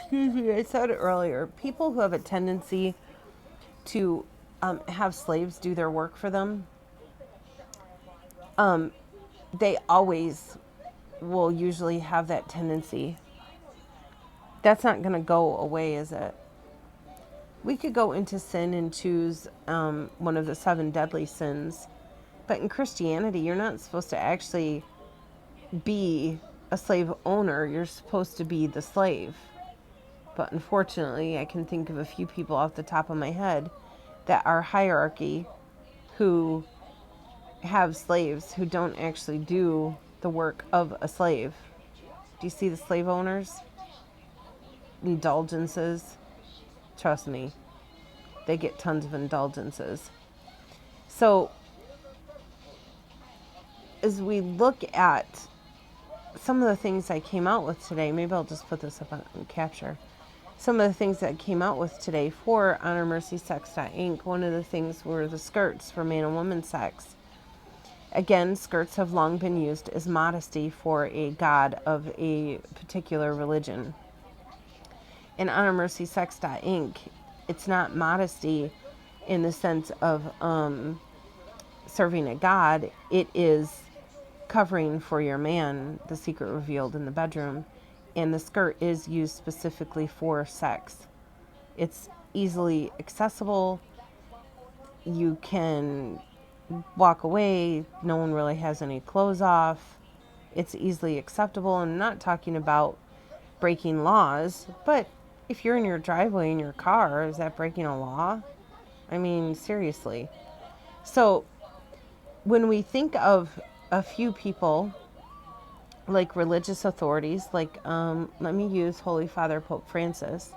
excuse me, I said it earlier. People who have a tendency to have slaves do their work for them, they always will usually have that tendency. That's not going to go away, is it? We could go into sin and choose one of the seven deadly sins. But in Christianity, you're not supposed to actually be a slave owner. You're supposed to be the slave. But unfortunately, I can think of a few people off the top of my head that are hierarchy who have slaves who don't actually do the work of a slave. Do you see the slave owners? Indulgences. Trust me, they get tons of indulgences. So, as we look at some of the things I came out with today, maybe I'll just put this up on capture. Some of the things that I came out with today for Honor Mercy Sex Inc. One of the things were the skirts for man and woman sex. Again, skirts have long been used as modesty for a god of a particular religion. In Honor Mercy Sex Inc., it's not modesty in the sense of serving a god. It is covering for your man, the secret revealed in the bedroom. And the skirt is used specifically for sex. It's easily accessible. You can walk away. No one really has any clothes off. It's easily acceptable. I'm not talking about breaking laws, but if you're in your driveway in your car, is that breaking a law? I mean, seriously. So when we think of a few people like religious authorities, like let me use Holy Father Pope Francis.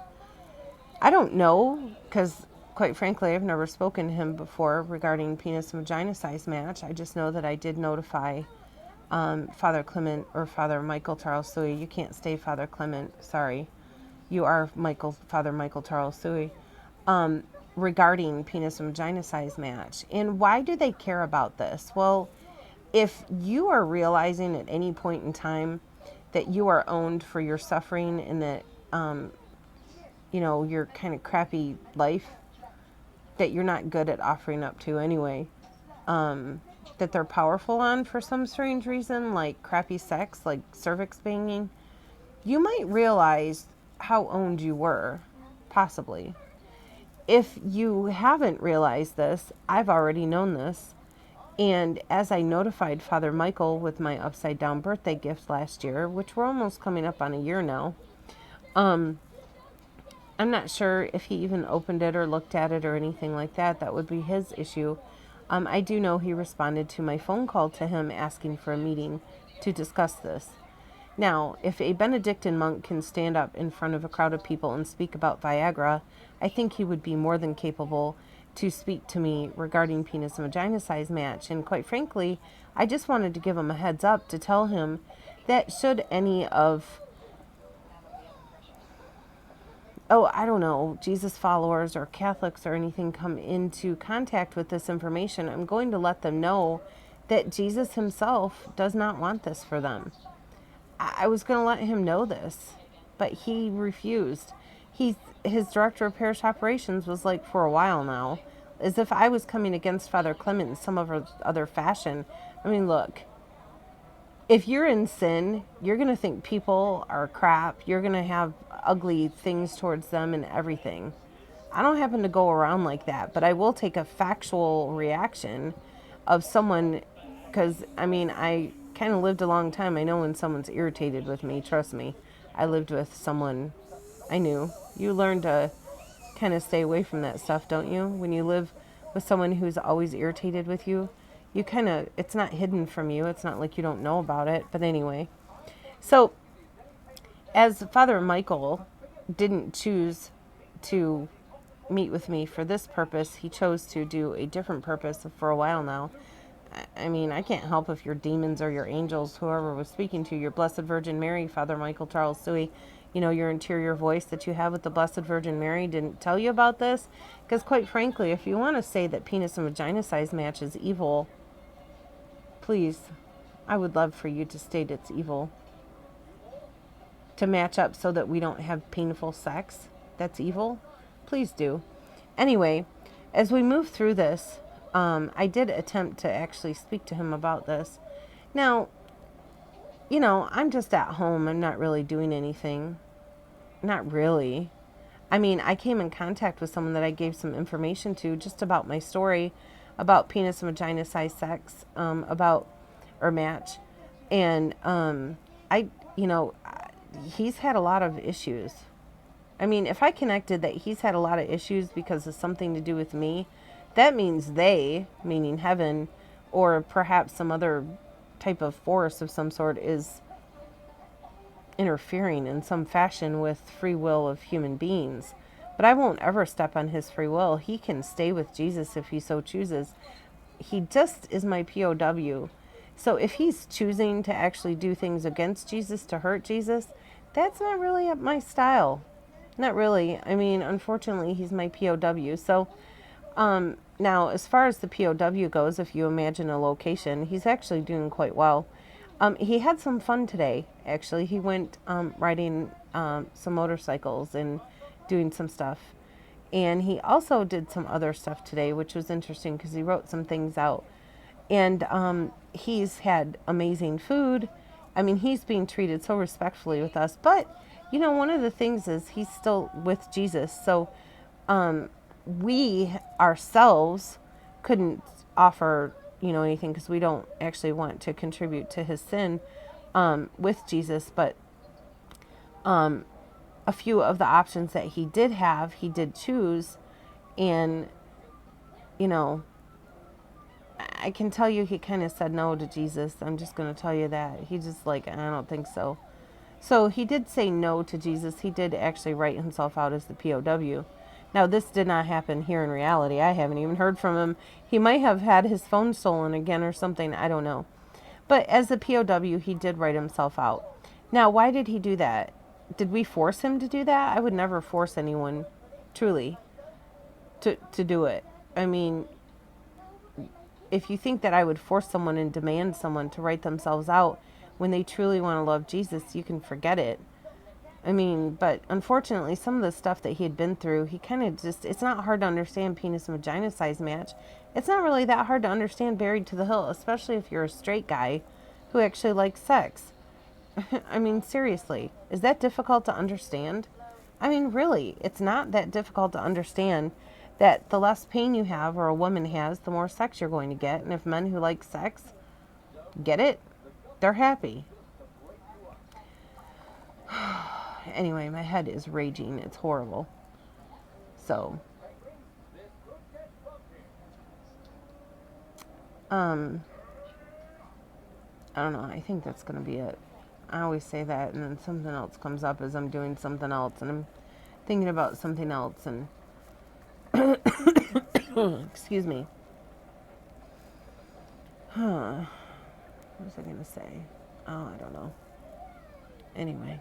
I don't know, because quite frankly, I've never spoken to him before regarding penis and vagina size match. I just know that I did notify Father Clement or Father Michael Charles Suey. You can't stay Father Clement, sorry. You are Father Michael Charles Suey. Regarding penis and vagina size match. And why do they care about this? Well, if you are realizing at any point in time that you are owned for your suffering and that, your kind of crappy life that you're not good at offering up to anyway, that they're powerful on for some strange reason, like crappy sex, like cervix banging, you might realize how owned you were, possibly. If you haven't realized this, I've already known this. And as I notified Father Michael with my upside down birthday gift last year, which we're almost coming up on a year now, I'm not sure if he even opened it or looked at it or anything like that. That would be his issue. I do know he responded to my phone call to him asking for a meeting to discuss this. Now, if a Benedictine monk can stand up in front of a crowd of people and speak about Viagra, I think he would be more than capable to speak to me regarding penis and vagina size match. And quite frankly, I just wanted to give him a heads up to tell him that should any of, I don't know, Jesus followers or Catholics or anything come into contact with this information, I'm going to let them know that Jesus himself does not want this for them. I was going to let him know this, but he refused. His director of parish operations was like, for a while now, as if I was coming against Father Clement in some other fashion. I mean, look, if you're in sin, you're going to think people are crap. You're going to have ugly things towards them and everything. I don't happen to go around like that, but I will take a factual reaction of someone, because, I mean, I kind of lived a long time. I know when someone's irritated with me, trust me. I lived with someone I knew. You learn to kind of stay away from that stuff, don't you? When you live with someone who's always irritated with you, you kind of, it's not hidden from you. It's not like you don't know about it. But anyway, so as Father Michael didn't choose to meet with me for this purpose, he chose to do a different purpose for a while now. I mean, I can't help if your demons or your angels, whoever was speaking to your Blessed Virgin Mary, Father Michael Charles Suey, your interior voice that you have with the Blessed Virgin Mary didn't tell you about this. Because quite frankly, if you want to say that penis and vagina size match is evil, please, I would love for you to state it's evil. to match up so that we don't have painful sex that's evil, please do. Anyway, as we move through this, I did attempt to actually speak to him about this. Now, I'm just at home. I'm not really doing anything. Not really. I mean, I came in contact with someone that I gave some information to just about my story about penis and vagina size sex, or match. And I, he's had a lot of issues. I mean, if I connected that he's had a lot of issues because of something to do with me, that means they, meaning heaven, or perhaps some other type of force of some sort, is interfering in some fashion with free will of human beings. But I won't ever step on his free will. He can stay with Jesus if he so chooses. He just is my POW. So if he's choosing to actually do things against Jesus to hurt Jesus, that's not really up my style. Not really. I mean, unfortunately, he's my POW. So now, as far as the POW goes, if you imagine a location, he's actually doing quite well. He had some fun today, actually. He went riding some motorcycles and doing some stuff. And he also did some other stuff today, which was interesting because he wrote some things out. And he's had amazing food. I mean, he's being treated so respectfully with us. But, one of the things is he's still with Jesus. So we ourselves couldn't offer, anything because we don't actually want to contribute to his sin with Jesus. But a few of the options that he did have, he did choose. And, I can tell you he kind of said no to Jesus. I'm just going to tell you that. He just I don't think so. So he did say no to Jesus. He did actually write himself out as the POW. Now, this did not happen here in reality. I haven't even heard from him. He might have had his phone stolen again or something. I don't know. But as the POW, he did write himself out. Now, why did he do that? Did we force him to do that? I would never force anyone, truly, to do it. I mean, if you think that I would force someone and demand someone to write themselves out when they truly want to love Jesus, you can forget it. I mean, but unfortunately, some of the stuff that he had been through, he kind of it's not hard to understand penis and vagina size match. It's not really that hard to understand Buried to the Hill, especially if you're a straight guy who actually likes sex. I mean, seriously, is that difficult to understand? I mean, really, it's not that difficult to understand that the less pain you have or a woman has, the more sex you're going to get. And if men who like sex get it, they're happy. Anyway, my head is raging. It's horrible. So, I don't know. I think that's going to be it. I always say that, and then something else comes up as I'm doing something else, and I'm thinking about something else, and excuse me. What was I going to say? Oh, I don't know. Anyway.